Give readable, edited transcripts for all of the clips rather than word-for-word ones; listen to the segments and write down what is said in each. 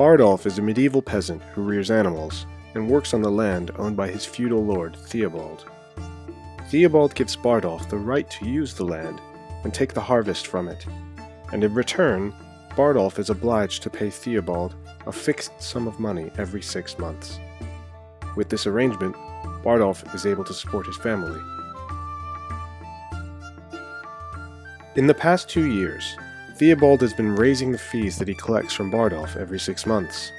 Bardolph is a medieval peasant who rears animals and works on the land owned by his feudal lord, Theobald. Theobald gives Bardolph the right to use the land and take the harvest from it, and in return, Bardolph is obliged to pay Theobald a fixed sum of money every 6 months. With this arrangement, Bardolph is able to support his family. In the past 2 years, Theobald has been raising the fees that he collects from Bardolph every 6 months.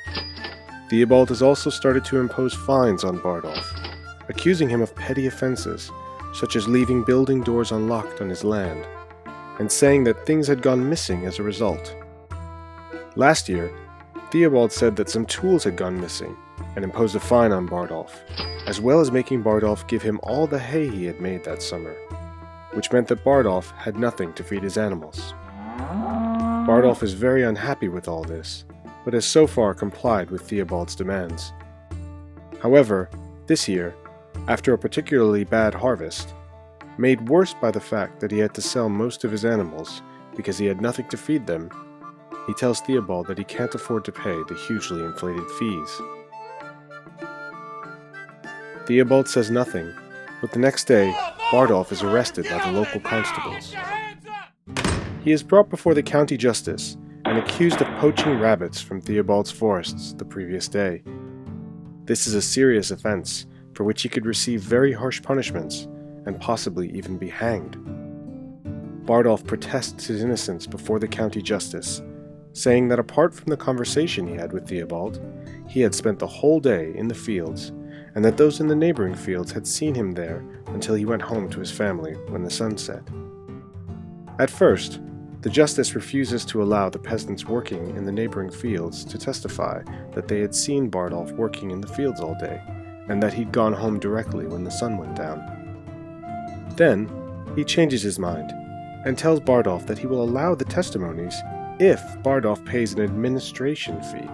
Theobald has also started to impose fines on Bardolph, accusing him of petty offenses, such as leaving building doors unlocked on his land, and saying that things had gone missing as a result. Last year, Theobald said that some tools had gone missing and imposed a fine on Bardolph, as well as making Bardolph give him all the hay he had made that summer, which meant that Bardolph had nothing to feed his animals. Bardolph is very unhappy with all this, but has so far complied with Theobald's demands. However, this year, after a particularly bad harvest, made worse by the fact that he had to sell most of his animals because he had nothing to feed them, he tells Theobald that he can't afford to pay the hugely inflated fees. Theobald says nothing, but the next day, Bardolph is arrested by the local constables. He is brought before the county justice and accused of poaching rabbits from Theobald's forests the previous day. This is a serious offense, for which he could receive very harsh punishments, and possibly even be hanged. Bardolph protests his innocence before the county justice, saying that apart from the conversation he had with Theobald, he had spent the whole day in the fields, and that those in the neighboring fields had seen him there until he went home to his family when the sun set. At first, the justice refuses to allow the peasants working in the neighboring fields to testify that they had seen Bardolph working in the fields all day, and that he'd gone home directly when the sun went down. Then, he changes his mind, and tells Bardolph that he will allow the testimonies if Bardolph pays an administration fee.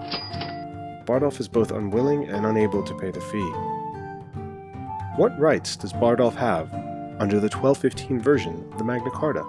Bardolph is both unwilling and unable to pay the fee. What rights does Bardolph have under the 1215 version of the Magna Carta?